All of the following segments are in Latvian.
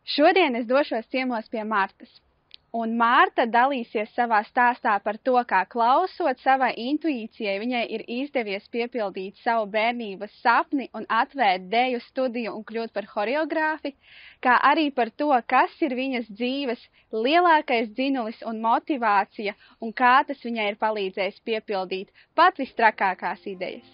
Šodien es došos ciemos pie Martas, un Marta dalīsies savā stāstā par to, kā klausot savai intuīcijai, viņai ir izdevies piepildīt savu bērnības sapni un atvērt deju studiju un kļūt par horeogrāfi, kā arī par to, kas ir viņas dzīves lielākais dzinulis un motivācija, un kā tas viņai ir palīdzējis piepildīt pat vistrakākās idejas.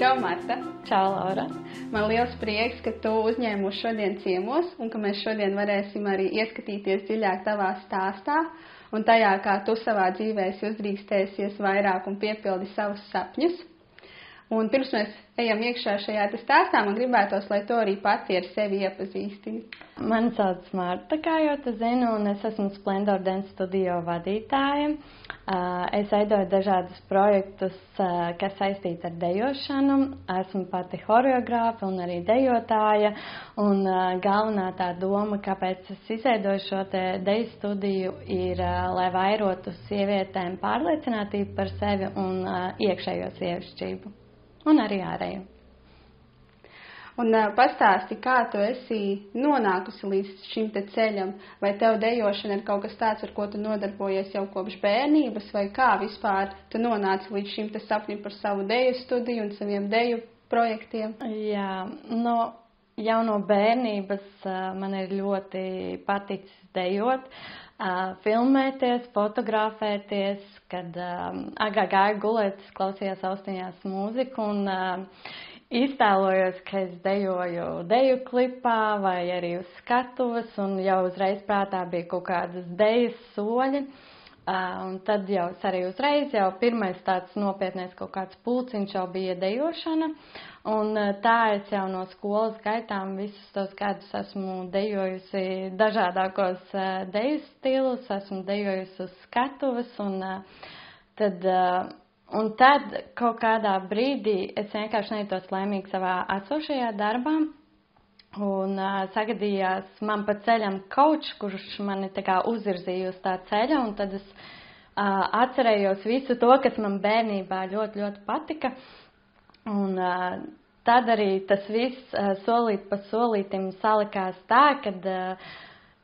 Čau, Marta! Čau, Laura! Man liels prieks, ka tu uzņēmi mūs šodien ciemos un ka mēs šodien varēsim arī ieskatīties dziļāk tavā stāstā un tajā, kā tu savā dzīvē esi uzdrīkstējusies vairāk un piepildi savus sapņus. Un pirms mēs ejam iekšā šajā stāstā, man gribētos, lai tu arī pati ar sevi iepazīstini. Mani sauc Marta, kā jau tu zini, un es esmu Splendor Dance studio vadītāja. Es veidoju dažādus projektus, kas saistīti ar dejošanu. Esmu pati horeogrāfa un arī dejotāja. Un galvenā tā doma, kāpēc es izveidoju šo te deju studiju, ir, lai vairotu sievietēm pārliecinātību par sevi un iekšējo sievišķību. Un arī ārēju. Un pastāsti, kā tu esi nonākusi līdz šim te ceļam? Vai tev dejošana ir kaut kas tāds, ar ko tu nodarbojies jau kopš bērnības, vai kā vispār tu nonāci līdz šim te sapnim par savu deju studiju un saviem deju projektiem? Jā, jau no bērnības man ir ļoti paticis dejot, filmēties, fotografēties, kad agrāk gāju gulēt, klausījos austiņās mūziku un iztēlojos, ka es dejoju deju klipā vai arī uz skatuves, un jau uzreiz prātā bija kaut kādas dejas soļi. Un tad jau es arī uzreiz, jau pirmais tāds nopietnais kaut kāds pulciņš jau bija dejošana. Un tā es jau no skolas gaitām visus tos gadus esmu dejojusi dažādākos deju stilus, esmu dejojusi uz skatuves, un tad kaut kādā brīdī es vienkārši nejūtos laimīgi savā esošajā darbā. Un sagadījās man pa ceļam coach, kurš mani tā kā uzvirzīja uz tā ceļa, un tad es atcerējos visu to, kas man bērnībā ļoti, ļoti patika. Un tad arī tas viss solīt pa solītim salikās tā, kad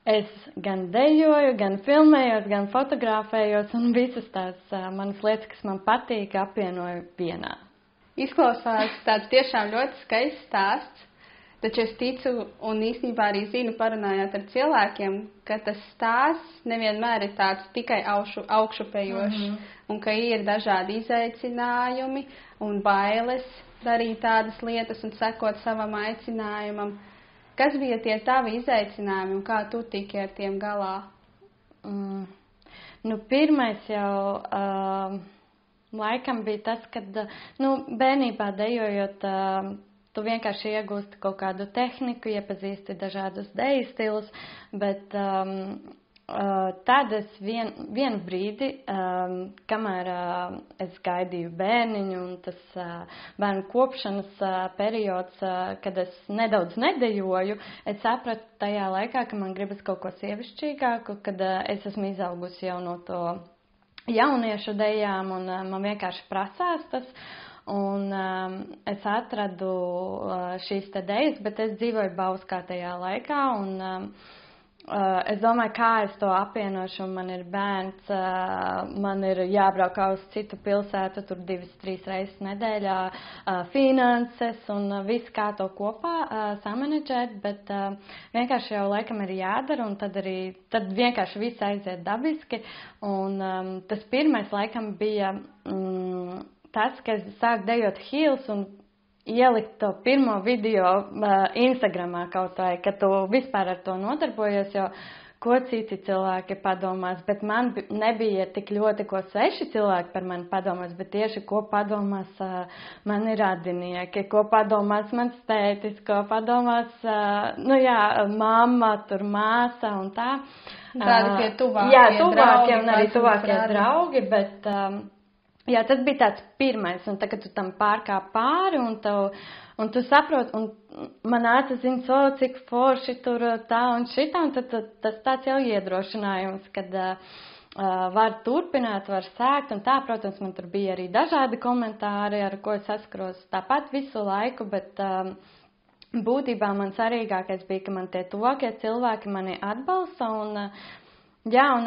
es gan dejoju, gan filmējos, gan fotografējos, un visas tās manas lietas, kas man patīk, apvienoju vienā. Izklausās tāds tiešām ļoti skaists stāsts. Taču es ticu un īstenībā arī zinu, parunājot ar cilvēkiem, ka tas stāsts nevienmēr ir tāds tikai augšupejošs, un ka ir dažādi izaicinājumi un bailes darīt tādas lietas un sekot savam aicinājumam. Kas bija tie tavi izaicinājumi un kā tu tiki ar tiem galā? Pirmais jau laikam bija tas, kad bērnībā dejojot, tu vienkārši iegūsti kaut kādu tehniku, iepazīsti dažādus deju stilus, bet tad es vienu brīdi, kamēr es gaidīju bērniņu un tas bērnu kopšanas periods, kad es nedaudz nedejoju, es sapratu tajā laikā, ka man gribas kaut ko sievišķīgāku, kad es esmu izaugusi jau no to jauniešu dejām un man vienkārši prasās tas. Un es atradu šīs te dejas, bet es dzīvoju Bauskā tajā laikā, un es domāju, kā es to apvienošu, un man ir bērns, man ir jābrauk uz citu pilsētu, tur 2-3 reizes nedēļā, finanses un viss, kā to kopā samanedžēt, bet vienkārši jau laikam ir jādara, un tad vienkārši viss aiziet dabiski, un tas pirmais laikam bija tas, ka es sāku dejot heels un ielikt to pirmo video Instagramā kaut vai, ka tu vispār ar to nodarbojies, jo ko citi cilvēki padomās, bet man nebija tik ļoti, ko sveši cilvēki par mani padomās, bet tieši, ko padomās mani radinieki, ko padomās mans tētis, ko padomās, mamma, tur māsa un tā. Tādi pie tuvākie jā, tuvākie draugi. Un arī tuvākie draugi, bet Jā, tas bija tāds pirmais, un tagad tu tam pārkāp pāri, un tu saproti, un man zina, cik forši tur tā un šitā, un tad tas tāds jau iedrošinājums, kad var turpināt, var sēkt, un tā, protams, man tur bija arī dažādi komentāri, ar ko es saskaros tāpat visu laiku, bet būtībā man svarīgākais bija, ka man tie tuvākie cilvēki mani atbalsta, un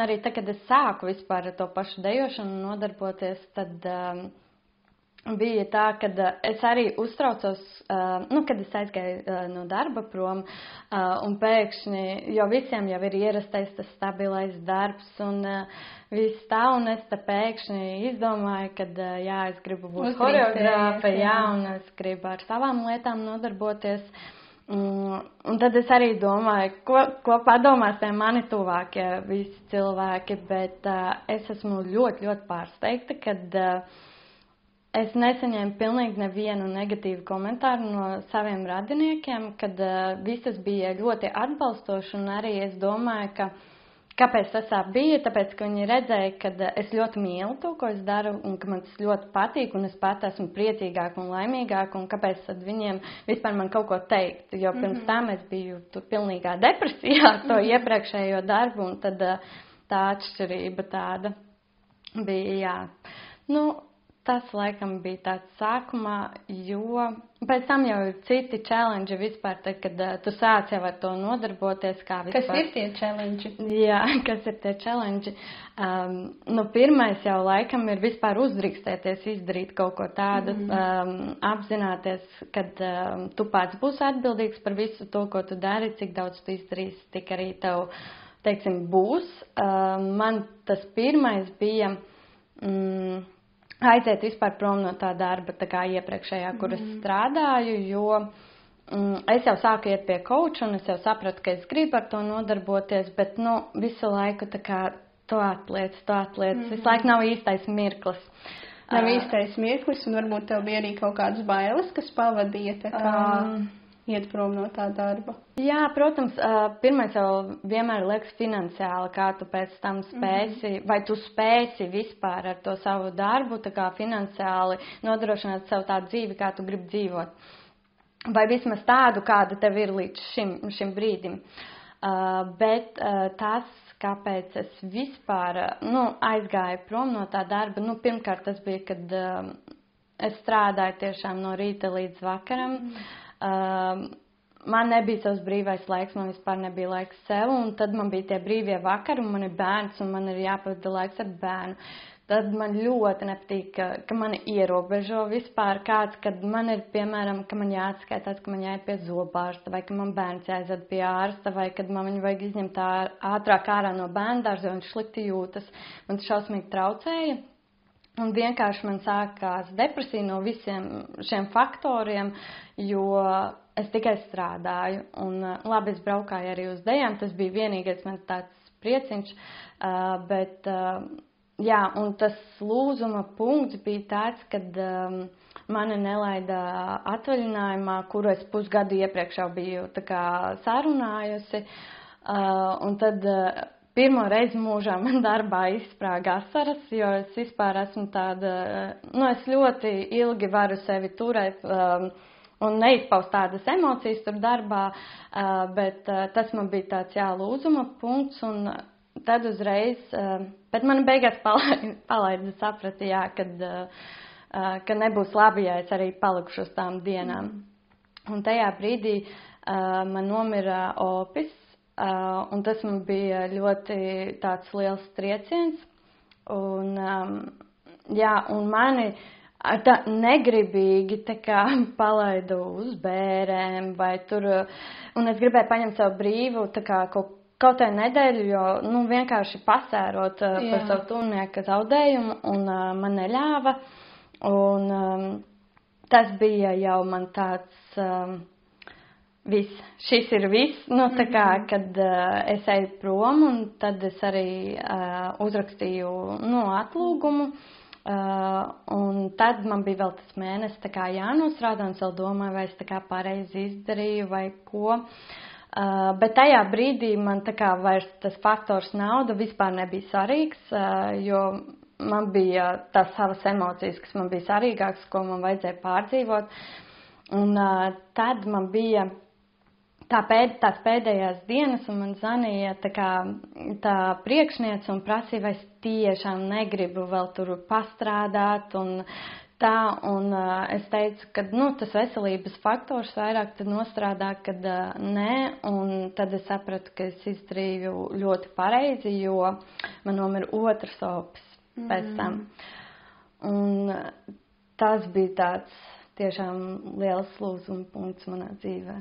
arī tad, kad es sāku vispār ar to pašu dejošanu nodarboties, tad bija tā, kad es arī uztraucos, kad es aizgāju no darba prom, un pēkšņi, jo visiem jau ir ierastais tas stabilais darbs, un viss tā, un es te pēkšņi izdomāju, kad, es gribu būt horeogrāfe, un es gribu ar savām lietām nodarboties. Un tad es arī domāju, ko padomās tie mani tuvākie visi cilvēki, bet es esmu ļoti, ļoti pārsteigta, kad es nesaņēmu pilnīgi nevienu negatīvu komentāru no saviem radiniekiem, kad visas bija ļoti atbalstoši, un arī es domāju, kāpēc tas tā bija, tāpēc, ka viņi redzēja, ka es ļoti mīlu to, ko es daru, un ka man tas ļoti patīk, un es pat esmu priecīgāka un laimīgāka, un kāpēc tad viņiem vispār man kaut ko teikt, jo pirms tam es biju pilnīgā depresijā to iepriekšējo darbu, un tad tā atšķirība tāda bija, tas laikam bija tāds sākumā, jo pēc tam jau ir citi challenge vispār, tad, kad tu sāc jau ar to nodarboties, kā vispār. Kas ir tie challenge? Jā, kas ir tie challenge? Pirmais jau laikam ir vispār uzdrīkstēties, izdarīt kaut ko tādu, apzināties, kad tu pats būsi atbildīgs par visu to, ko tu dari, cik daudz tu izdarīsi, tik arī tev, teiksim, būs. Man tas pirmais bija aiziet vispār prom no tā darba, tā kā iepriekšējā, kur es strādāju, jo es jau sāku iet pie coacha, un es jau sapratu, ka es gribu ar to nodarboties, bet, visu laiku tā kā to atliec, visu laiku nav īstais mirklis. Nav īstais mirklis, un varbūt tev bija arī kaut kādas bailes, kas pavadīja tā kā iet prom no tā darba. Jā, protams, pirmais jau vienmēr liekas finansiāli, kā tu pēc tam spēsi, vai tu spēsi vispār ar to savu darbu, tā kā finansiāli nodrošināt savu tādu dzīvi, kā tu gribi dzīvot. Vai vismaz tādu, kāda tev ir līdz šim brīdim. Bet tas, kāpēc es vispār aizgāju prom no tā darba, pirmkārt tas bija, kad es strādāju tiešām no rīta līdz vakaram. Man nebija savs brīvais laiks, man vispār nebija laiks sev, un tad man bija tie brīvie vakari, un man ir bērns, un man ir jāpavada laiks ar bērnu. Tad man ļoti nepatīk, ka mani ierobežo vispār kāds, kad man ir, piemēram, ka man jāatskaitās, ka man jāiet pie zobārsta, vai ka man bērns jāizved pie ārsta, vai kad man viņu vajag izņemt ātrāk ārā no bērndārza, jo viņš slikti jūtas. Man šausmīgi traucēja. Un vienkārši man sākās depresija no visiem šiem faktoriem, jo es tikai strādāju. Un labi, es braukāju arī uz dejām, tas bija vienīgais man tāds prieciņš, bet un tas lūzuma punkts bija tāds, kad mani nelaida atvaļinājumā, kuru es pusgadu iepriekš jau biju tā kā sarunājusi, un tad pirmo reizi mūžā man darbā izsprāga asaras, jo es vispār esmu tāda, es ļoti ilgi varu sevi turēt un neizpaust tādas emocijas tur darbā, bet tas man bija tāds lūzuma punkts, un tad uzreiz, bet man beigās palaida saprati, ka nebūs labi, ja es arī palikšu uz tām dienām. Un tajā brīdī man nomira opis, un tas man bija ļoti tāds liels trieciens, un mani tā negribīgi tā kā palaidu uz bērēm, vai tur, un es gribēju paņemt savu brīvu, tā kā kaut vai nedēļu, jo, vienkārši pasērot par savu tuvnieku zaudējumu, un man neļāva, un tas bija jau man tāds, viss, šis ir viss, tā kā, kad es eju prom, un tad es arī uzrakstīju, atlūgumu, un tad man bija vēl tas mēnesis tā kā jānostrādā, un es vēl domāju, vai es tā kā pareizi izdarīju, vai ko, bet tajā brīdī man tā kā vairs tas faktors nauda vispār nebija svarīgs, jo man bija tās savas emocijas, kas man bija svarīgākas, ko man vajadzēja pārdzīvot. Un tad man bija tās pēdējās dienas, un man zvanīja tā priekšniece un prasīja, vai es tiešām negribu vēl tur pastrādāt un es teicu, ka tas veselības faktors vairāk tad nostrādā, kad nē, un tad es sapratu, ka es izdarīju ļoti pareizi, jo man nomira otrs opis pēc tam. Un tas bija tāds tiešām liels lūzuma punkts manā dzīvē.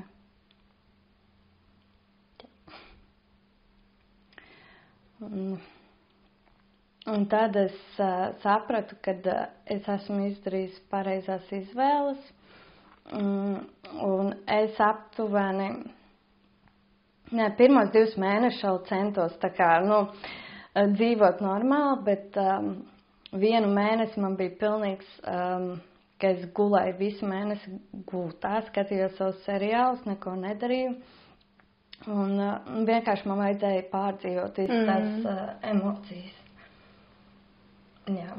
Un tad es sapratu, ka es esmu izdarījis pareizās izvēles, un es aptuveni, pirmos 2 mēnešus jau centos dzīvot normāli, bet 1 mēnesi man bija pilnīgs, ka es gulēju visu mēnesi gultā, skatījos savus seriālus, neko nedarīju. Un vienkārši man vajadzēja pārdzīvot visas tās emocijas. Jā.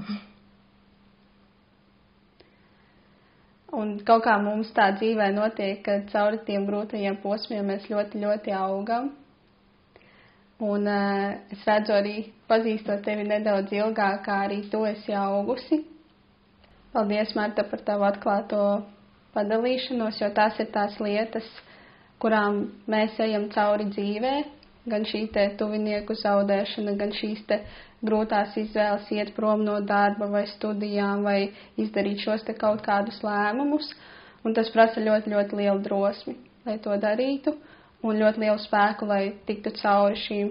Un kaut kā mums tā dzīvē notiek, ka cauri tiem grūtajiem posmiem mēs ļoti, ļoti augam. Un es redzu arī, pazīstot tevi nedaudz ilgāk, kā arī tu esi augusi. Paldies, Marta, par tavu atklāto padalīšanos, jo tās ir tās lietas, kurām mēs ejam cauri dzīvē. Gan šī te tuvinieku zaudēšana, gan šīs te grūtās izvēles iet prom no darba vai studijām vai izdarīt šos te kaut kādus lēmumus. Un tas prasa ļoti, ļoti lielu drosmi, lai to darītu, un ļoti lielu spēku, lai tiktu cauri šiem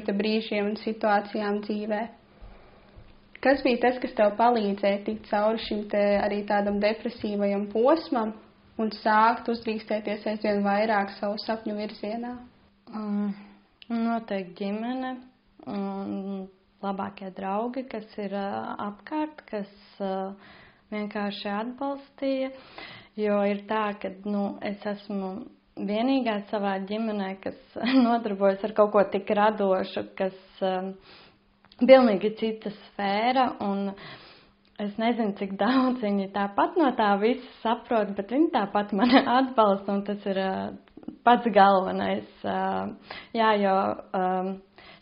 te brīžiem un situācijām dzīvē. Kas bija tas, kas tev palīdzēja tikt cauri šim te arī tādam depresīvajam posmam un sākt uzdrīkstēties aizvien vairāk savu sapņu virzienā? Noteikti ģimene un labākie draugi, kas ir apkārt, kas vienkārši atbalstīja, jo ir tā, ka es esmu vienīgā savā ģimenē, kas nodarbojas ar kaut ko tik radošu, kas pilnīgi cita sfēra, un es nezinu, cik daudz viņi tāpat no tā visa saprot, bet viņi tāpat mani atbalsta, un tas ir pats galvenais. Jā, jo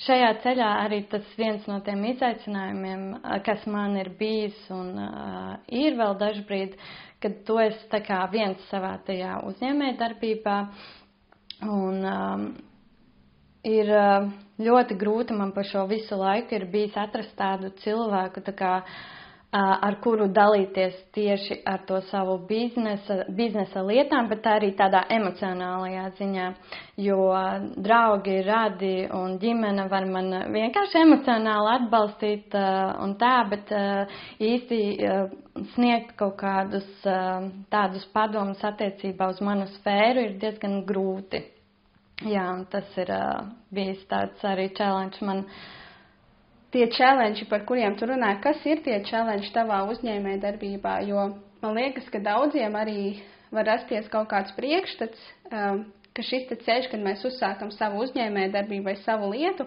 šajā ceļā arī tas viens no tiem izaicinājumiem, kas man ir bijis un ir vēl dažbrīd, kad tu esi tā kā viens savā tajā uzņēmējdarbībā, un ir ļoti grūti man par šo visu laiku ir bijis atrast tādu cilvēku, tā kā ar kuru dalīties tieši ar to savu biznesa lietām, bet arī tādā emocionālajā ziņā, jo draugi, radi un ģimene var man vienkārši emocionāli atbalstīt un tā, bet īsti sniegt kaut kādus tādus padomus attiecībā uz manu sfēru ir diezgan grūti. Jā, un tas ir bijis tāds arī challenge man. Tie challenge, par kuriem tu runāji, kas ir tie challenge tavā uzņēmējdarbībā? Jo man liekas, ka daudziem arī var rasties kaut kāds priekšstats, ka šis te ceļš, kad mēs uzsākam savu uzņēmējdarbību vai savu lietu,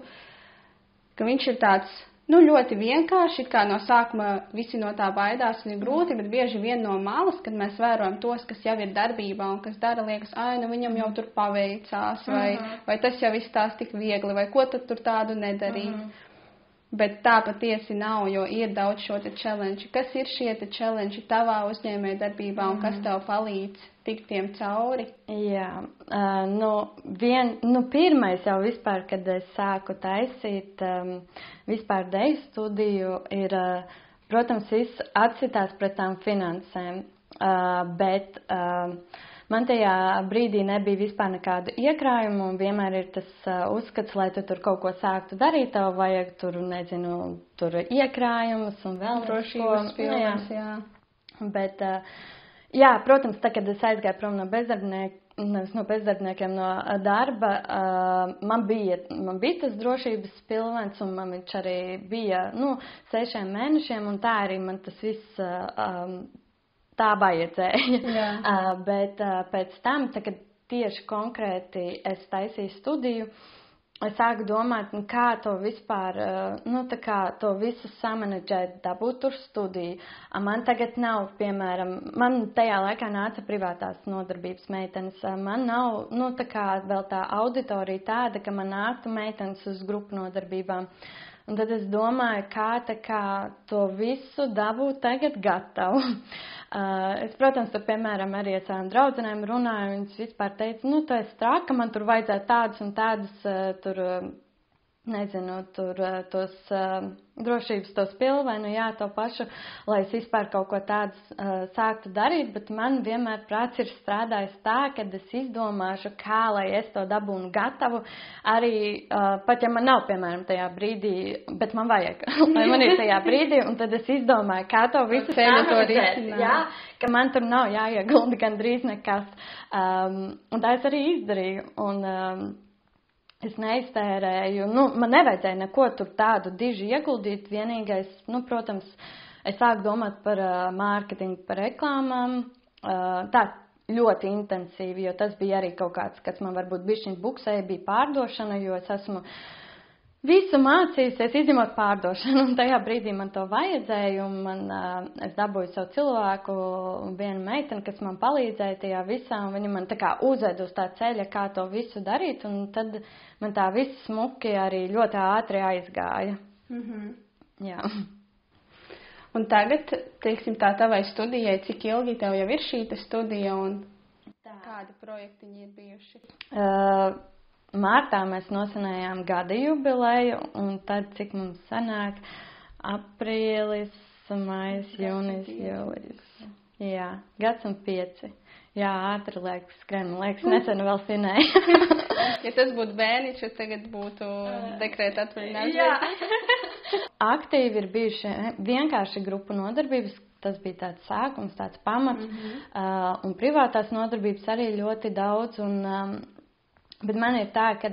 ka viņš ir tāds, ļoti vienkārši, kā no sākuma visi no tā baidās un ir grūti, bet bieži vien no malas, kad mēs vērojam tos, kas jau ir darbībā un kas dara, liekas, viņam jau tur paveicās, vai tas jau viss tās tik viegli, vai ko tad tur tādu nedarīt. Bet tā patiesi nav, jo ir daudz šo te challenge. Kas ir šie te challenge tavā uzņēmējdarbībā un kas tev palīdz tikt tiem cauri? Jā, pirmais jau vispār, kad es sāku taisīt vispār deju studiju, ir, protams, viss atsitās pret tām finansēm, bet man tajā brīdī nebija vispār nekādu iekrājumu, un vienmēr ir tas uzskats, lai tu tur kaut ko sāktu darīt, tev vajag tur, tur iekrājumus un vēl drošības pilnas, jā. Bet, jā, protams, tā, kad es aizgāju prom no bezdarbniekiem no darba, man bija tas drošības pilvens, un man viņš arī bija, 6 mēnešiem, un tā arī man tas viss tā vajadzēja. Bet pēc tam, kad tieši konkrēti es taisīju studiju, es sāku domāt, kā to vispār, tā kā to visu samanedžēt, dabūt tur studiju. Man tagad nav, piemēram, man tajā laikā nāca privātās nodarbības meitenes. Man nav, tā kā vēl tā auditorija tāda, ka man nāktu meitenes uz grupu nodarbībām. Un tad es domāju, kā to visu dabūt tagad gatavu. Es, protams, tur, piemēram, arī ar savām draudzenēm runāju, viņas vispār teica, tu esi traka, man tur vajadzētu tādas un tādas, tos drošības, tos pilvēnu, to pašu, lai es vispār kaut ko tādu sāktu darīt, bet man vienmēr prāts ir strādājis tā, kad es izdomāšu, kā, lai es to dabūnu gatavu, arī, pat ja man nav, piemēram, tajā brīdī, bet man vajag, lai man ir tajā brīdī, un tad es izdomāju, kā to visu samanedzēt, ka man tur nav jāiegulda gandrīz nekas, un tā es arī izdarīju, un es neiztērēju, man nevajadzēja neko tur tādu diži ieguldīt, vienīgais, protams, es sāku domāt par mārketingu, par reklāmām, tā ļoti intensīvi, jo tas bija arī kaut kāds, kas man varbūt bišķiņ buksēja, bija pārdošana, jo es esmu visu mācījusies, izņemot pārdošanu, un tajā brīdī man to vajadzēja, un es dabūju savu cilvēku, vienu meiteni, kas man palīdzēja tajā visā, un viņa man tā kā uzved uz tā ceļa, kā to visu darīt, un tad man tā viss smuki arī ļoti ātri aizgāja. Jā. Un tagad, teiksim, tā tavai studijai, cik ilgi tev jau ir šīta studija, un kādi projektiņi ir bijuši? Martā mēs nosvinējām gada jubileju, un tad, cik mums sanāk, aprīlis, maijs, jūnijas, jūlijas. Jā, gads un 5. Jā, ātri liekas, skrien, liekas, nesen vēl svinēja. Ja tas būtu bērniņš, tad tagad būtu dekrēta atvaļinājums. Jā. Aktīvi ir bijuši vienkārši grupu nodarbības, tas bija tāds sākums, tāds pamats, un privātās nodarbības arī ļoti daudz, bet man ir tā, ka,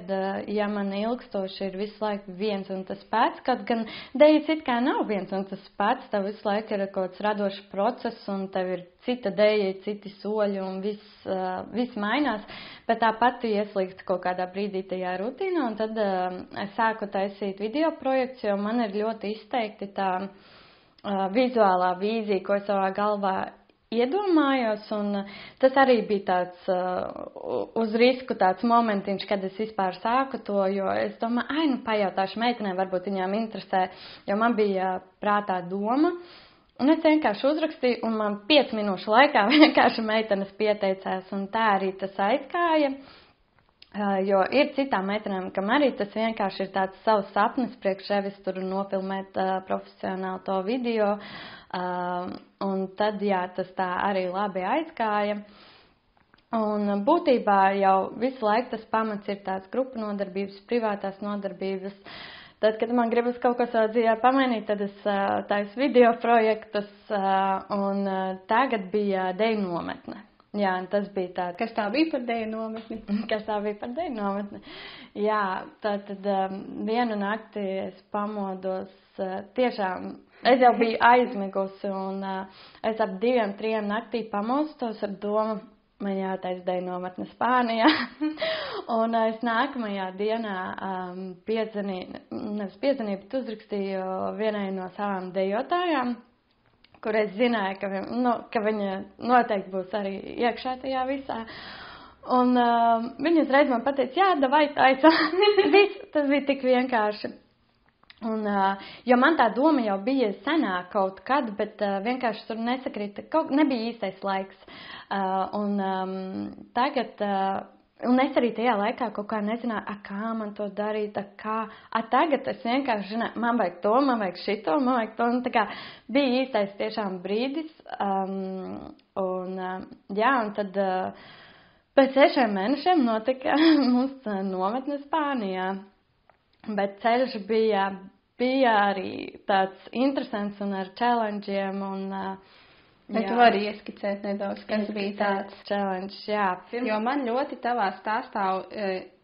ja man ilgstoši ir visu laiku viens un tas pats, kaut gan dejas it kā nav viens un tas pats, tev visu laiku ir kaut kāds radošs process un tev ir cita deja, citi soļi un viss mainās, bet tāpat tu ieslīgst kaut kādā brīdī tajā rutīnā, un tad es sāku taisīt video projekts, jo man ir ļoti izteikti tā vizuālā vīzija, ko es savā galvā iedomājos, un tas arī bija tāds uz risku tāds momentiņš, kad es vispār sāku to, jo es domāju, pajautāšu meitenēm, varbūt viņām interesē, jo man bija prātā doma, un es vienkārši uzrakstīju, un man 5 minūšu laikā vienkārši meitenes pieteicās, un tā arī tas aizgāja, jo ir citām meitenēm, kam arī tas vienkārši ir tāds savs sapnis priekš sevis tur nofilmēt profesionāli to video, un tad, jā, tas tā arī labi aizgāja. Un būtībā jau visu laiku tas pamats ir tāds grupu nodarbības, privātās nodarbības. Tad, kad man gribas kaut ko savā dzīvē pamainīt, tad es taisu video projektus, un tagad bija deju nometne. Jā, un tas bija tāds. Kas tā bija par deju nometni? Kas tā bija par deju nometni? Jā, tad vienu nakti es pamodos tiešām. Es jau biju aizmigusi, un es ap 2-3 naktī pamostos ar domu, man jātais deju nometne Spānijā. Un es nākamajā dienā bet uzrakstīju vienai no savām dejotājām, kur es zināju, ka viņa noteikti būs arī iekšā tajā visā. Un viņa uzreiz man pateica, jā, davai taisa. Tas bija tik vienkārši. Un, jo man tā doma jau bija senāk kaut kad, bet vienkārši tur nesakrita, nebija īstais laiks. Tagad, un es arī tajā laikā kaut kā nezināju, kā man to darīt, tagad es vienkārši zināju, man vajag to, man vajag šito, man vajag to, un tā kā bija īstais tiešām brīdis, un tad pēc 6 mēnešiem notika mums nometne Spānijā. Bet ceļš bija arī tāds interesants un ar challengeiem, un Bet tu vari ieskicēt nedaudz, kas bija tāds challenge, jā. Jo man ļoti tavā stāstā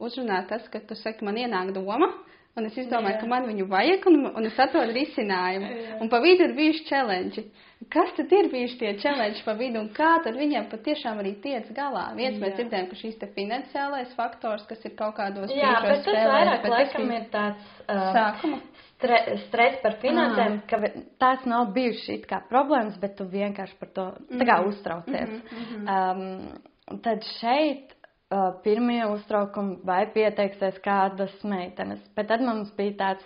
uzrunā tas, ka tu saki, man ienāk doma, un es izdomāju, ka man viņu vajag, un es atrodu risinājumu. Un pa vidu ir bijuši challenge. Kas tad ir bijuši tie challenge pa vidu, un kā tad viņiem patiešām arī tiec galā? Viens mēs dzirdējam, ka šīs te finansiālais faktors, kas ir kaut kādos brīžos spēlēs. Jā, bet tas vairāk laikam ir tāds stress par finansēm, ka tās nav bijušas it kā problēmas, bet tu vienkārši par to tā kā uztraucies. Tad šeit pirmie uztraukumi vai pieteiksies kādas meitenes. Bet tad mums bija tāds,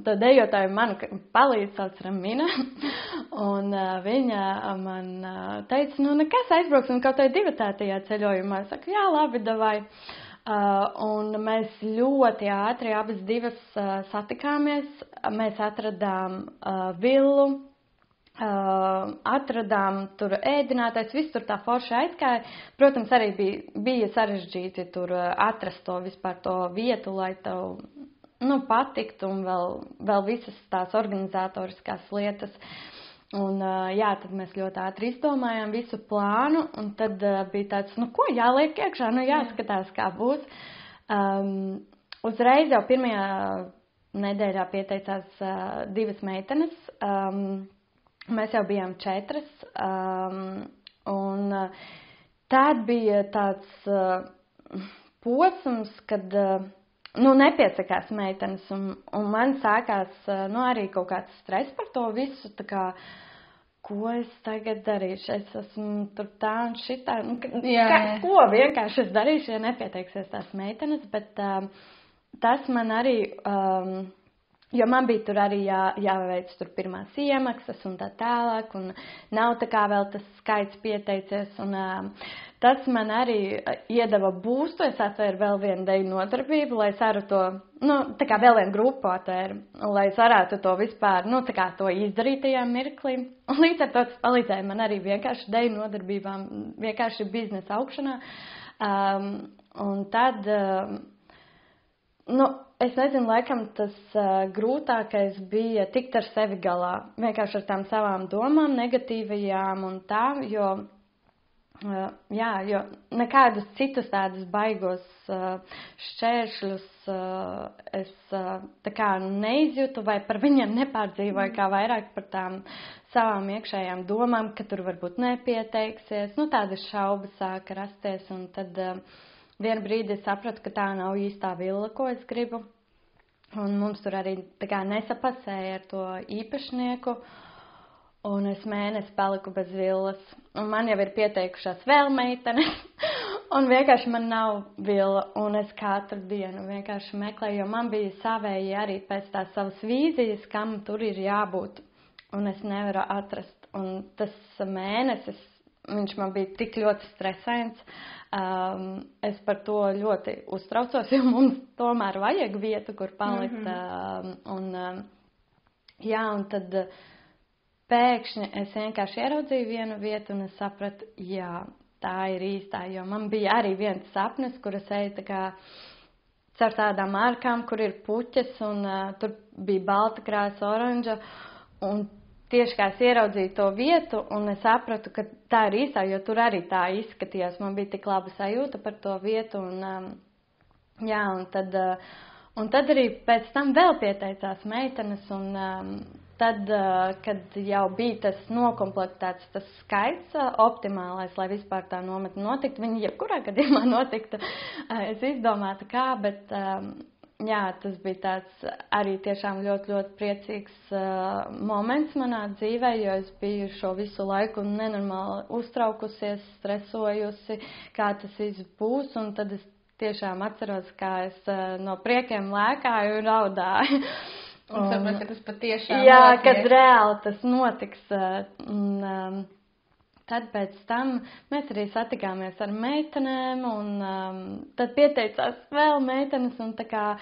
to dejotāju manu palīdz sauc Ramina, un viņa man teica, nu nekas, aizbrauksim kaut vai divatētajā ceļojumā. Es saku, jā, labi, davai. Un mēs ļoti ātri abas divas satikāmies. Mēs atradām villu, atradām tur ēdinātais, viss tur tā forši aizgāja. Protams, arī bija sarežģīti tur atrast to vispār to vietu, lai tev patikt, un vēl visas tās organizatoriskās lietas. Un jā, tad mēs ļoti ātri izdomājām visu plānu, un tad bija tāds, ko jāliek iekšā, jāskatās, kā būs. Uzreiz jau pirmajā nedēļā pieteicās 2 meitenes. Mēs jau bijām 4, un tad bija tāds posms, kad nepiesakās meitenes, un man sākās arī kaut kāds stress par to visu, tā kā, ko es tagad darīšu, es esmu tur tā un šitā, ko vienkārši es darīšu, ja nepieteiksies tās meitenes, bet tas man arī... Jo man bija tur arī jāveic tur pirmās iemaksas un tā tālāk, un nav tā kā vēl tas skaits pieteicies, un tas man arī iedeva būstu, es atvēru vēl vienu deju nodarbību, lai es varu to, tā kā vēl vienu grupu atvēru, lai es varētu to vispār, tā kā to izdarīt tajā mirklī, un līdz ar to tas palīdzēja man arī vienkārši deju nodarbībām, vienkārši biznesa augšanā, un tad... Es nezinu, laikam tas grūtākais bija tikt ar sevi galā, vienkārši ar tām savām domām, negatīvajām un tā, jo nekādus citus tādus baigos šķēršļus es tā kā neizjūtu vai par viņiem nepārdzīvoju, kā vairāk par tām savām iekšējām domām, ka tur varbūt nepieteiksies, tādas šaubas sāka rasties, un tad... Vienu brīdi es sapratu, ka tā nav īstā villa, ko es gribu. Un mums tur arī tā kā nesapasēja ar to īpašnieku. Un es mēnesi paliku bez villas. Un man jau ir pieteikušās vēl meitenes. Un vienkārši man nav villa. Un es katru dienu vienkārši meklēju, jo man bija savēji arī pēc tās savas vīzijas, kam tur ir jābūt. Un es nevaru atrast. Un tas mēnesis, viņš man bija tik ļoti stresains. Es par to ļoti uztraucos, jo mums tomēr vajag vietu, kur palikt. Un tad pēkšņi es vienkārši ieraudzīju vienu vietu un es sapratu, jā, tā ir īstā, jo man bija arī viens sapnis, kur es eju tā kā caur tādām ārkām, kur ir puķes un tur bija balta krāsa, oranža, un tieši kā es ieraudzīju to vietu, un es sapratu, ka tā ir īstā, jo tur arī tā izskatījās. Man bija tik laba sajūta par to vietu, un tad arī pēc tam vēl pieteicās meitenes, un tad, kad jau bija tas nokomplektēts, tas skaits optimālais, lai vispār tā nometne notiktu, viņi jebkurā gadījumā notiktu, es izdomātu kā, bet... Jā, tas bija tāds arī tiešām ļoti, ļoti priecīgs moments manā dzīvē, jo es biju šo visu laiku nenormāli uztraukusies, stresojusi, kā tas viss būs, un tad es tiešām atceros, kā es no priekiem lēkāju un raudāju. Un sapratu, ka tas patiešām jā, notiek. kad reāli tas notiks. Tad pēc tam mēs arī satikāmies ar meitenēm, un tad pieteicās vēl meitenes, un tā kā,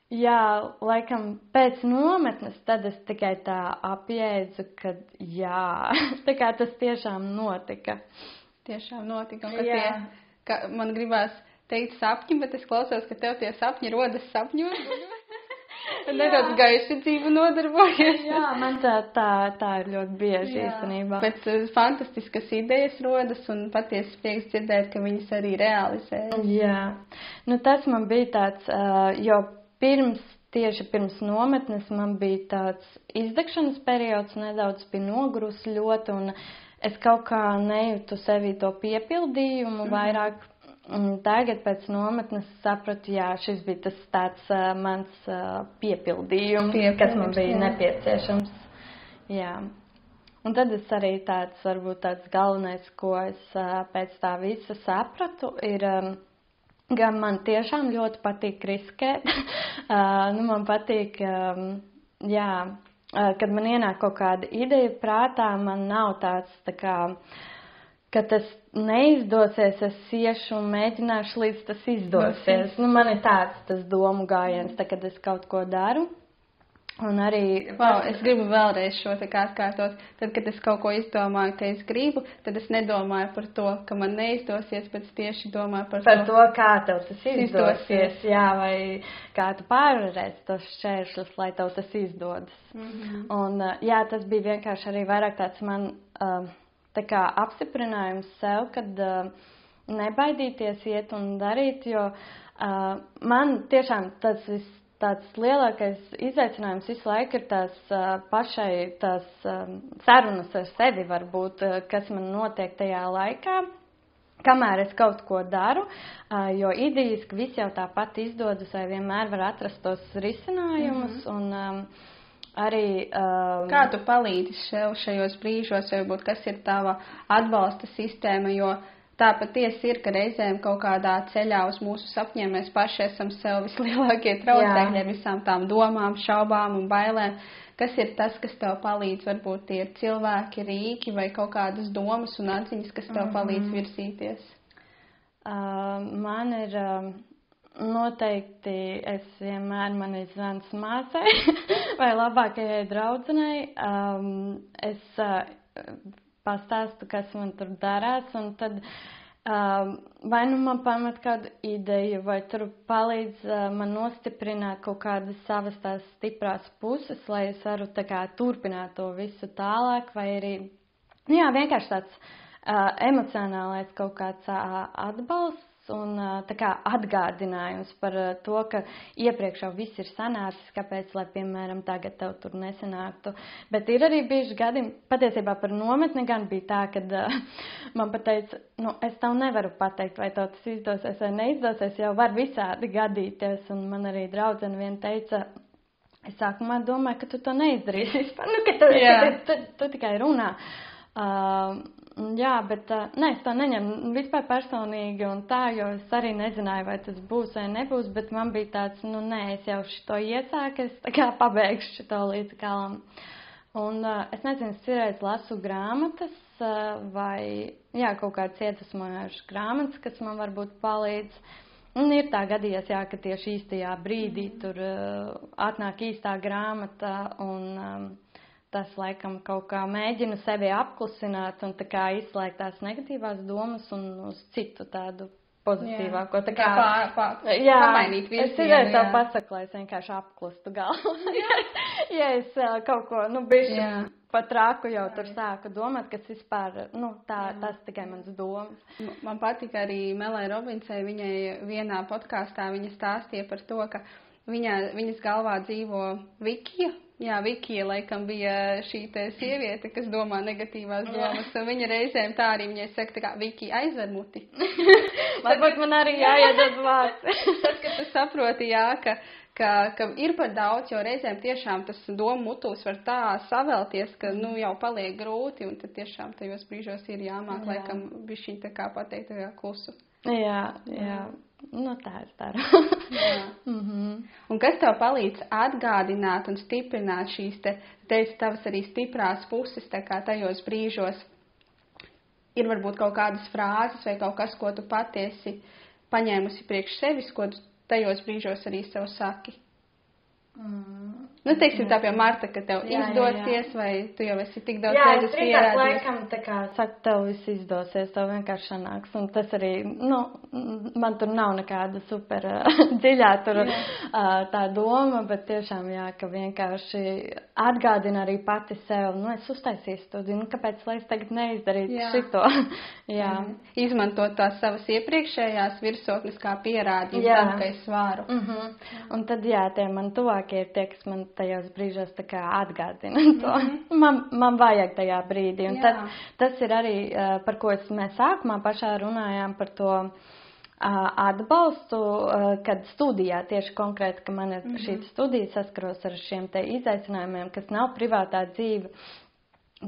jā, laikam pēc nometnes, tad es tikai tā apjēdzu, ka jā, tā kā tas tiešām notika. Tiešām notika, un ka man gribās teikt sapņi, bet es klausos, ka tev tie sapņi rodas sapņos. nedaudz gaisudzību nodarbojies. Jā, man tā ir ļoti bieži īstenībā. Bet fantastiskas idejas rodas un patiesi prieks dzirdēt, ka viņas arī realizē. Jā, nu tas man bija tāds, jo tieši pirms nometnes man bija tāds izdegšanas periods, nedaudz bija nogurusi ļoti, un es kaut kā nejūtu sevī to piepildījumu vairāk. Tagad pēc nometnes sapratu, jā, šis bija tas tāds mans piepildījums, kas man bija nepieciešams. Jā. Un tad es arī varbūt tāds galvenais, ko es pēc tā visa sapratu, ir, gan man tiešām ļoti patīk riskēt. Man patīk, kad man ienāk kaut kāda ideja prātā, man nav tāds tā kā, ka tas neizdosies, es iešu un mēģināšu, līdz tas izdosies. Man ir tāds tas domu gājiens, kad es kaut ko daru. Un arī... Es gribu vēlreiz šo atkārtot. Tad, kad es kaut ko izdomāju, ka es gribu, tad es nedomāju par to, ka man neizdosies, bet tieši domāju par to, kā tev tas izdosies. Jā, vai kā tu pārvarēsi tos šķēršļus, lai tev tas izdodas. Un tas bija vienkārši arī vairāk tāds man... Tā kā apstiprinājums sev, kad nebaidīties iet un darīt, jo man tiešām tāds lielākais izaicinājums visu laiku ir tās sarunas ar sevi varbūt, kas man notiek tajā laikā, kamēr es kaut ko daru, jo idejiski viss jau tāpat izdodas, vai vienmēr var atrast tos risinājumus un... Arī, Kā tu palīdzi sev šajos brīžos, vai varbūt kas ir tava atbalsta sistēma, jo tā patiesi ir, ka reizēm kaut kādā ceļā uz mūsu sapņiem mēs paši esam sev vislielākie traucēkļi ar visām tām domām, šaubām un bailēm. Kas ir tas, kas tev palīdz? Varbūt tie ir cilvēki, rīki vai kaut kādas domas un atziņas, kas tev palīdz virzīties? Man ir... Noteikti es vienmēr mani zvans māsai vai labākajai draudzenei. Es pastāstu, kas man tur darās, un tad vai nu man pamet kādu ideju, vai tur palīdz man nostiprināt kaut kādas savas tās stiprās puses, lai es varu tā kā turpināt to visu tālāk, vai arī, vienkārši tāds emocionālais kaut kāds atbalsts. Un tā kā atgādinājums par to, ka iepriekš jau viss ir sanācis, kāpēc, lai, piemēram, tagad tev tur nesanāktu. Bet ir arī bijuši gadi, patiesībā par nometni gan bija tā, kad man pateica, es tev nevaru pateikt, vai tev tas izdosies vai neizdosies, jau var visādi gadīties. Un man arī draudzene vien teica, es sākumā domāju, ka tu to neizdarīsi vispār, ka tu tikai runā. Bet es to neņemu vispār personīgi un tā, jo es arī nezināju, vai tas būs vai nebūs, bet man bija tāds, es jau šito iesāku, es tā kā pabeigšu šito līdz galam. Un es nezinu, es citreiz lasu grāmatas vai, kaut kāds iedvesmojošs grāmatas, kas man varbūt palīdz. Un ir tā gadījies, ka tieši īstajā brīdī tur atnāk īstā grāmata un... Tas, laikam, kaut kā mēģina sevi apklusināt un tā kā izslēgt tās negatīvās domas un uz citu tādu pozitīvāko. Tā kā pamainīt virzienu. Es tikai tev pasaku, lai es vienkārši apklustu galvu. Ja es kaut ko, bišķi pat rāku jau tur sāku domāt, kas vispār, tas tikai mans domas. Man patika arī Melai Robinsai, viņai vienā podkāstā viņa stāstīja par to, ka viņas galvā dzīvo Vikija. Vikija laikam bija šī te sieviete, kas domā negatīvās domas, un viņa reizēm tā arī viņai saka, tā kā Vikija aizver muti. Varbūt man arī jāiedod vārds. Tad, kad tu saproti, ka ir par daudz, jo reizēm tiešām tas domu mutulis var tā savelties, ka jau paliek grūti, un tad tiešām tajos brīžos ir jāmāk, laikam bišķiņ tā kā pateikt klusu. Jā. Tā ir tā. Un kas tev palīdz atgādināt un stiprināt šīs tavas arī stiprās puses, tā kā tajos brīžos ir varbūt kaut kādas frāzes vai kaut kas, ko tu patiesi paņēmusi priekš sevis, ko tu tajos brīžos arī sev saki? Teiksim tā pie Marta, ka tev izdosies, vai tu jau esi tik daudz reizes pierādījis. Laikam, tā kā saka, tev viss izdosies, tev vienkārši sanāks. Un tas arī, man tur nav nekāda super dziļā tur tā doma, bet tiešām, jā, ka vienkārši atgādina arī pati sev, es uztaisīju studiju, kāpēc, lai es tagad neizdarītu šito? Jā. Izmantot tās savas iepriekšējās virsotnes kā pierādījumu tam, ka es varu. Un tad, jā, tie man tuvākie ir tie, kas man tajos brīžos tā kā atgādina to. Man vajag tajā brīdī. Un tad, tas ir arī, par ko mēs sākumā pašā runājām par to atbalstu, kad studijā tieši konkrēti, ka man ir šī studija saskaros ar šiem te izaicinājumiem, kas nav privātā dzīve,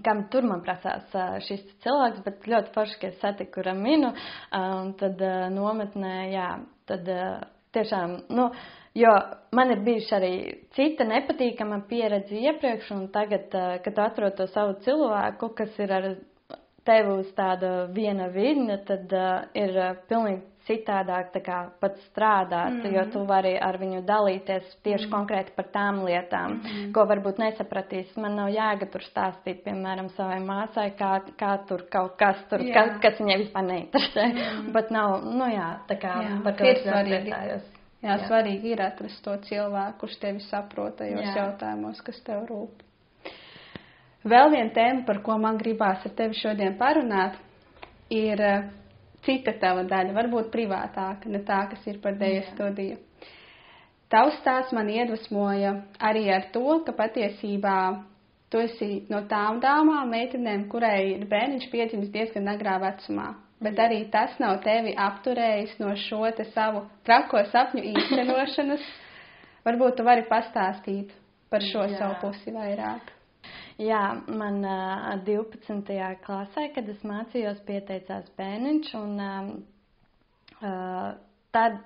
kam tur man prasās šis cilvēks, bet ļoti forši, ka es satiku Raminu, un tad nometnē, jā, tad tiešām, jo man ir bijuši arī cita nepatīkama pieredze iepriekš, un tagad, kad tu atrod to savu cilvēku, kas ir ar tevi uz tāda viena viļņa, tad ir pilnīgi citādāk tā kā pat strādāt, jo tu vari ar viņu dalīties tieši konkrēti par tām lietām, ko varbūt nesapratīs. Man nav jēga tur stāstīt, piemēram, savai māsai, kā tur kaut kas tur, kas viņai vispār neinteresē. Bet nav, tā kā par to es priecājos. Jā, svarīgi ir atrast to cilvēku, kurš tevi saprot tajos jautājumos, kas tev rūp. Vēl viena tēma, par ko man gribās ar tevi šodien parunāt, ir cita tava daļa, varbūt privātāka, ne tā, kas ir par Dejas studiju. Tavs stāsts man iedvesmoja arī ar to, ka patiesībā tu esi no tām dāmām, meitenēm, kurai ir bērniņš piedzimis diezgan agrā vecumā, bet arī tas nav tevi apturējis no šo te savu trako sapņu īstenošanas. Varbūt tu vari pastāstīt par šo savu pusi vairāk. Jā, man 12. klasē, kad es mācījos, pieteicās bērniņš, un tad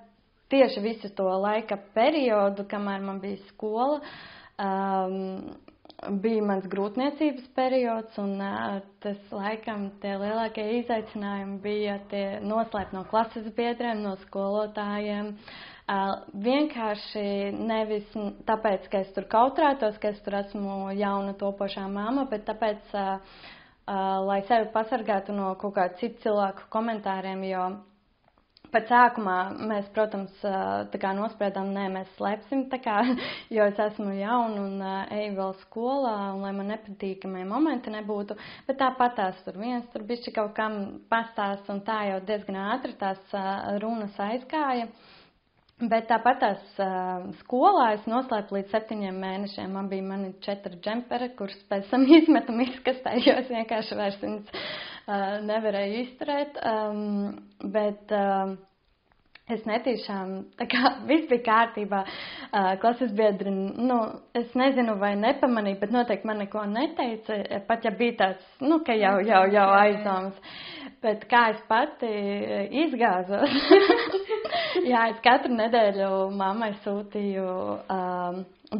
tieši visu to laika periodu, kamēr man bija skola, bija mans grūtniecības periods, un tas laikam tie lielākie izaicinājumi bija tie noslēpt no klases biedriem, no skolotājiem. Vienkārši nevis tāpēc, ka es tur kautrētos, ka es tur esmu jauna topošā māma, bet tāpēc, lai sevi pasargātu no kaut kādu citu cilvēku komentāriem, jo pat sākumā mēs, protams, tā kā nospriedām, mēs slēpsim, tā kā, jo es esmu jauna un eju vēl skolā, un lai man nepatīkamie momenti nebūtu, bet tāpatās tur viens, tur bišķi kaut kam pastāst, un tā jau diezgan ātri tās runas aizgāja. Bet tāpat tās skolā es noslēpu līdz 7 mēnešiem. Man bija mani 4 džemperi, kurus pēc tam izmetu miskastē, jo es vienkārši vairs viņus nevarēju izturēt. Bet es netīšām, tā kā viss bija kārtībā. Klases biedri, es nezinu vai nepamanīju, bet noteikti man neko neteica, pat ja bija tāds, ka jau aizdomas. Bet kā es pati izgāzos, jā, es katru nedēļu mammai sūtīju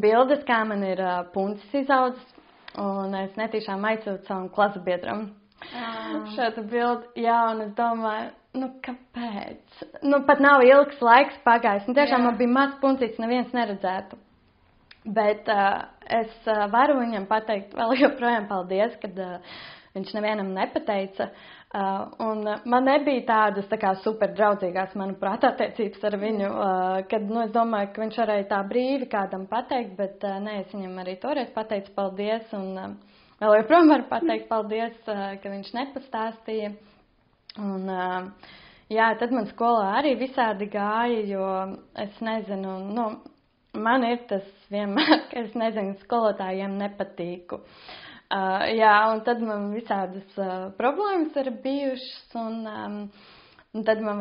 bildes, kā man ir puncis izaudzis, un es netīšām aizsūtu savam klasabiedram šādu bildi, jā, un es domāju, kāpēc? Pat nav ilgs laiks pagājis, tiešām man bija maz puncīts, neviens neredzētu. Bet es varu viņam pateikt vēl joprojām paldies, kad viņš nevienam nepateica. Un man nebija tādas tā kā super draudzīgās, manuprāt, attiecības ar viņu, kad, es domāju, ka viņš varēja tā brīvi kādam pateikt, bet es viņam arī toreiz pateicu paldies, un vēl joprojām varu pateikt paldies, ka viņš nepastāstīja. Un, jā, tad man skolā arī visādi gāja, jo es nezinu, man ir tas vienmēr, ka es nezinu, skolotājiem nepatīku. Jā, un tad man visādas problēmas ir bijušas, un tad man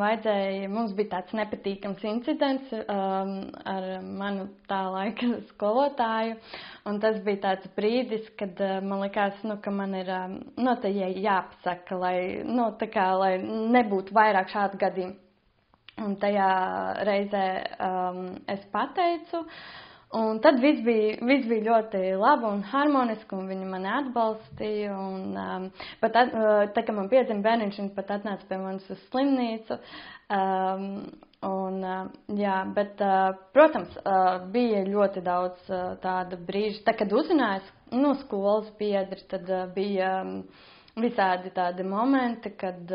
mums bija tāds nepatīkams incidents ar manu tā laika skolotāju, un tas bija tāds brīdis, kad man likās, ka man ir, tā jāpasaka, lai nebūtu vairāk šādu gadījumu. Un tajā reizē es pateicu, un tad viss bija ļoti labi un harmoniski, un viņi mani atbalstīja, un pat tā, kad man piedzima bērniņš, viņi pat atnāca pie manis uz slimnīcu, jā, bet, protams, bija ļoti daudz tāda brīža, tā, kad uzzinājās, skolas biedri, tad bija visādi tādi momenti, kad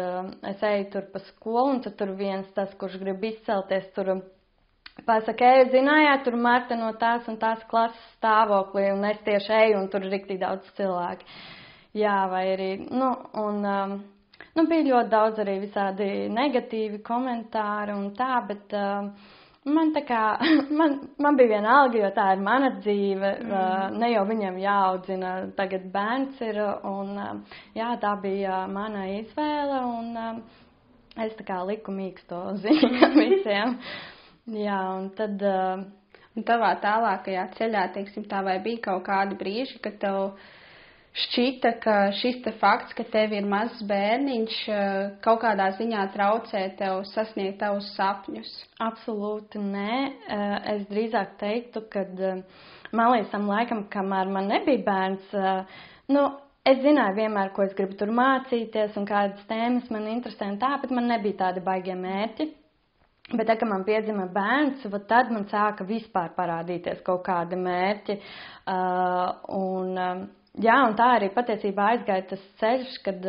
es eju tur pa skolu, un tur viens tas, kurš grib izcelties, tur pasaka, zinājāt, tur Marta no tās un tās klases stāvoklī, un es tieši eju, un tur ir riktīgi daudz cilvēki. Jā, vai arī, bija ļoti daudz arī visādi negatīvi komentāri un tā, bet man bija viena alga, jo tā ir mana dzīve, ne jau viņam jāaudzina, tagad bērns ir, un jā, tā bija mana izvēle, un es tā kā liku mīksto ziņu visiem. Jā, un tad... Un tavā tālākajā ceļā, teiksim tā, vai bija kaut kādi brīži, kad tev šķita, ka šis te fakts, ka tev ir mazs bērniņš, kaut kādā ziņā traucē tev sasniegt tavus sapņus? Absolūti nē. Es drīzāk teiktu, ka man līdz tam laikam, kamēr man nebija bērns, es zināju vienmēr, ko es gribu tur mācīties un kādas tēmas man interesē un tā, bet man nebija tādi baigie mērķi. Bet, kad man piedzima bērns, tad man sāka vispār parādīties kaut kādi mērķi. Un tā arī patiesībā aizgāja tas ceļš, kad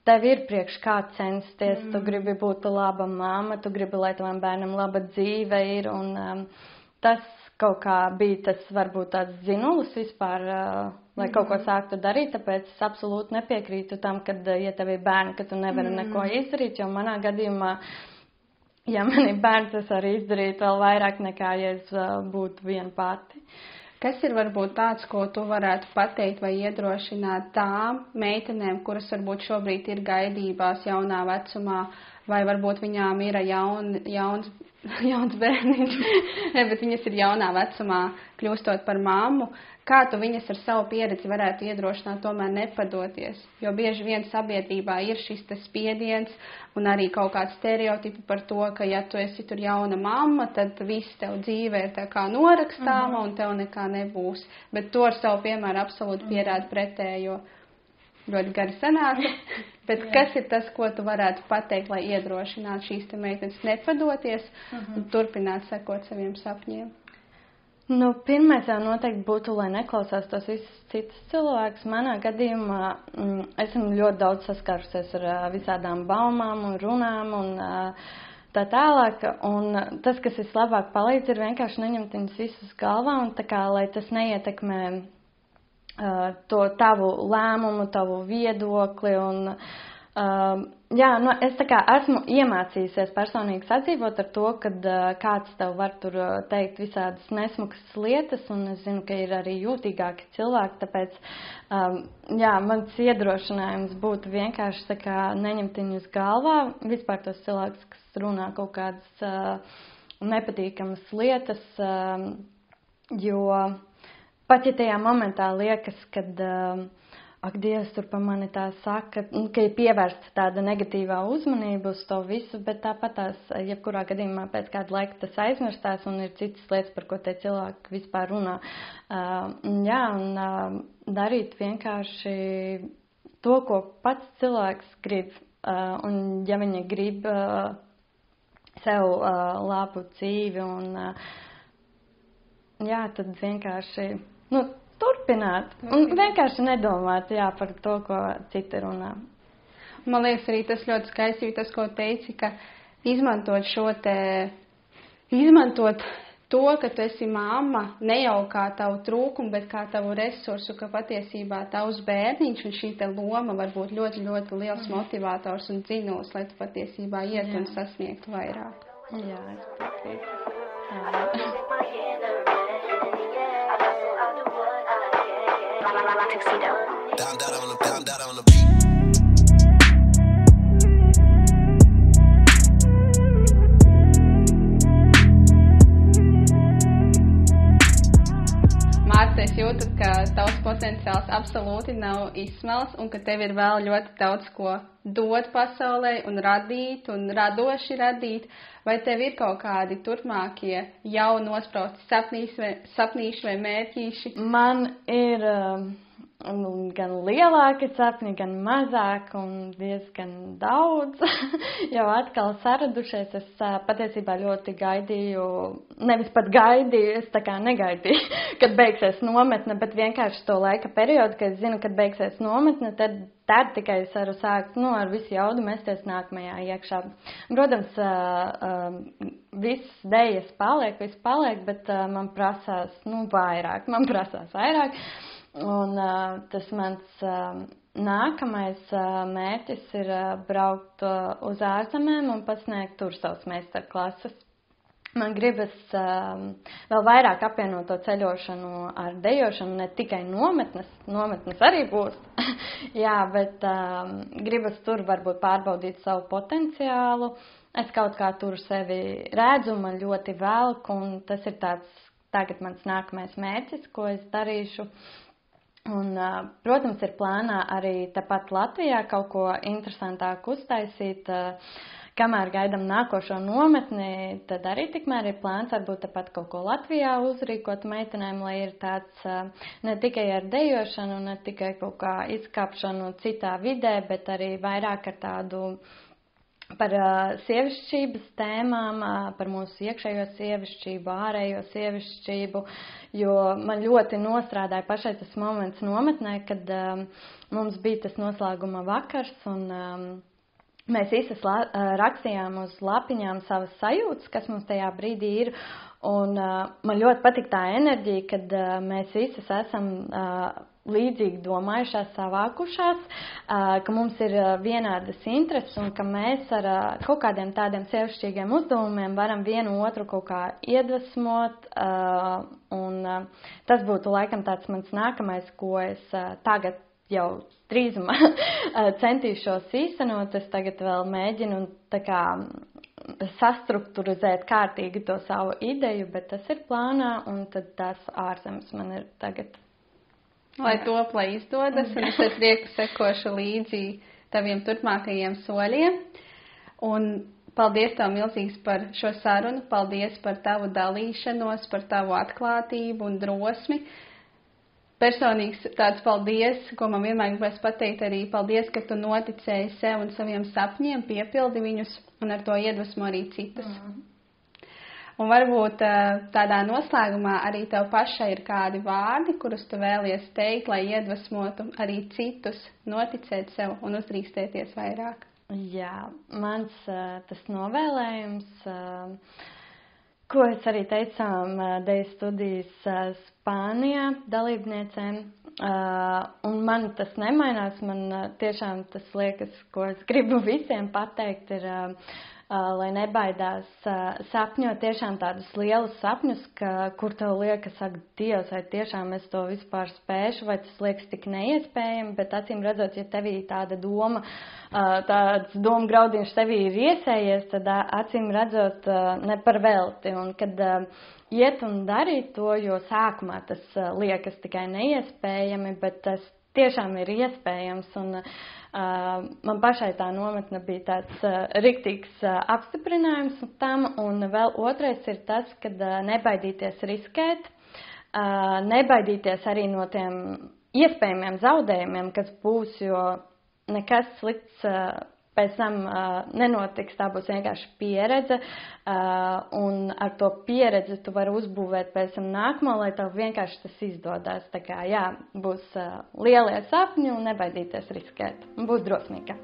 tev ir priekš kā censties, tu gribi būt laba mamma, tu gribi, lai tavam bērnam laba dzīve ir. Un tas kaut kā bija tas varbūt tāds zinulis vispār, lai kaut ko sāktu darīt, tāpēc es absolūti nepiekrītu tam, kad, ja tev ir bērni, ka tu nevari neko izdarīt, jo manā gadījumā, ja man ir bērns, es arī izdarītu vēl vairāk nekā, ja es būtu viena pati. Kas ir varbūt tāds, ko tu varētu pateikt vai iedrošināt tām meitenēm, kuras varbūt šobrīd ir gaidībās jaunā vecumā, vai varbūt viņām ir jauns bērniņš, bet viņas ir jaunā vecumā kļūstot par mammu? Kā tu viņas ar savu pieredzi varētu iedrošināt tomēr nepadoties? Jo bieži vien sabiedrībā ir šis spiediens un arī kaut kāds stereotipi par to, ka ja tu esi tur jauna mamma, tad viss tev dzīve ir tā kā norakstāma un tev nekā nebūs. Bet to ar savu piemēru absolūti pierāda pretējo. Ļoti gari sanāca. Bet kas ir tas, ko tu varētu pateikt, lai iedrošinātu šīs te meitenes nepadoties un turpināt sekot saviem sapņiem? Pirmais jau noteikti būtu, lai neklausās tos visus citus cilvēkus. Manā gadījumā esmu ļoti daudz saskārusies ar visādām baumām un runām un tā tālāk. Un tas, kas vislabāk palīdz, ir vienkārši neņemt viņus visus galvā un tā kā, lai tas neietekmē to tavu lēmumu, tavu viedokli un... es tā kā esmu iemācījusies personīgi sadzīvot ar to, kad kāds tev var tur teikt visādas nesmukas lietas, un es zinu, ka ir arī jūtīgāki cilvēki, tāpēc, mans iedrošinājums būtu vienkārši tā kā neņemt viņus galvā, vispār tos cilvēkus, kas runā kaut kādas nepatīkamas lietas, jo pat ja tajā momentā liekas, kad... Ak, Dievs, tur pa mani tā saka, ka ir pievērsta tāda negatīvā uzmanība uz to visu, bet tāpat tās, jebkurā gadījumā pēc kāda laika tas aizmirstās un ir citas lietas, par ko tie cilvēki vispār runā. Darīt vienkārši to, ko pats cilvēks grib. Un ja viņa grib sev labu dzīvi tad vienkārši, turpināt un vienkārši nedomāt, par to, ko citi runā. Man liekas, arī tas ļoti skaisti, tas, ko teici, ka izmantot to, ka tu esi mamma, ne jau kā tavu trūkumu, bet kā tavu resursu, ka patiesībā tavs bērniņš un šī te loma var būt ļoti, ļoti liels motivators un dzinulis, lai tu patiesībā iet un sasniegtu vairāk. Jā, es piekrītu. Down on the beat. Mārta, es jūtu, ka tavs potenciāls absolūti nav izsmelts un ka tev ir vēl ļoti daudz ko dot pasaulē un radīt un radoši radīt. Vai tev ir kaut kādi turpmākie jau nosprausti sapnīši vai mērķīši? Man ir gan lielāki sapņi, gan mazāk un diezgan daudz jau atkal saradušies. Es patiesībā ļoti gaidīju, nevis pat gaidīju, es tā kā negaidīju, kad beigsies nometne, bet vienkārši to laika periodu, kad es zinu, kad beigsies nometne, tad tad tikai es varu sākt, ar visu jaudu mesties nākamajā iekšā. Protams, viss dejas viss paliek, bet man prasās, vairāk. Un tas mans nākamais mērķis ir braukt uz ārzemēm un pasniegt tur savas meistarklases. Man gribas vēl vairāk apvienot to ceļošanu ar dejošanu, ne tikai nometnes arī būs, jā, bet gribas tur varbūt pārbaudīt savu potenciālu. Es kaut kā tur sevi redzu, man ļoti velk, un tas ir tagad mans nākamais mērķis, ko es darīšu. Un, protams, ir plānā arī tepat Latvijā kaut ko interesantāku uztaisīt. Kamēr gaidām nākošo nometni, tad arī tikmēr ir plāns varbūt tāpat kaut ko Latvijā uzrīkot meitenēm, lai ir tāds ne tikai ar dejošanu, ne tikai kaut kā izkāpšanu citā vidē, bet arī vairāk ar tādu par sievišķības tēmām, par mūsu iekšējo sievišķību, ārējo sievišķību, jo man ļoti nostrādāja pašai tas moments nometnē, kad mums bija tas noslēguma vakars un mēs visas rakstījām uz lapiņām savas sajūtas, kas mums tajā brīdī ir, un man ļoti patīk tā enerģija, kad mēs visas esam līdzīgi domājušās, savākušās, ka mums ir vienādas intereses un ka mēs ar kaut kādiem tādiem sievišķīgiem uzdevumiem varam vienu otru kaut kā iedvesmot, un tas būtu laikam tāds mans nākamais, ko es tagad jau drīzumā centīšos īstenot. Es tagad vēl mēģinu tā kā sastrukturizēt kārtīgi to savu ideju, bet tas ir plānā, un tad tās ārzemes man ir tagad. Lai top, lai izdodas, un es ar prieku sekošu līdzi taviem turpmākajiem soļiem. Un paldies tev milzīgs par šo sarunu, paldies par tavu dalīšanos, par tavu atklātību un drosmi. Personīgs tāds paldies, ko man vienmēr gribēs pateikt arī paldies, ka tu noticēji sev un saviem sapņiem, piepildi viņus un ar to iedvesmo arī citus. Un varbūt tādā noslēgumā arī tev pašai ir kādi vārdi, kurus tu vēlies teikt, lai iedvesmotu arī citus noticēt sev un uzdrīkstēties vairāk. Jā, mans tas novēlējums, ko es arī teicām dejas studijas Spānijā dalībniecēm, un man tas nemainās, man tiešām tas liekas, ko es gribu visiem pateikt, ir, lai nebaidās sapņot tiešām tādus lielus sapņus, kur tev liekas, ak, Dievs, vai tiešām es to vispār spēšu, vai tas liekas tik neiespējami, bet acīm redzot, ja tevī tāda doma, tāds doma graudiņš tevī ir iesējies, tad acīm redzot ne par velti, un kad iet un darīt to, jo sākumā tas liekas tikai neiespējami, bet tas tiešām ir iespējams, un man pašai tā nometne bija tāds riktīgs apstiprinājums tam, un vēl otrais ir tas, kad nebaidīties riskēt, nebaidīties arī no tiem iespējamiem zaudējumiem, kas būs, jo nekas slikts pēc tam nenotiks, tā būs vienkārši pieredze, un ar to pieredzi tu vari uzbūvēt pēc tam nākamo, lai tev vienkārši tas izdodās. Tā kā, jā, būs lielie sapņi un nebaidīties riskēt, un būs drosmīga.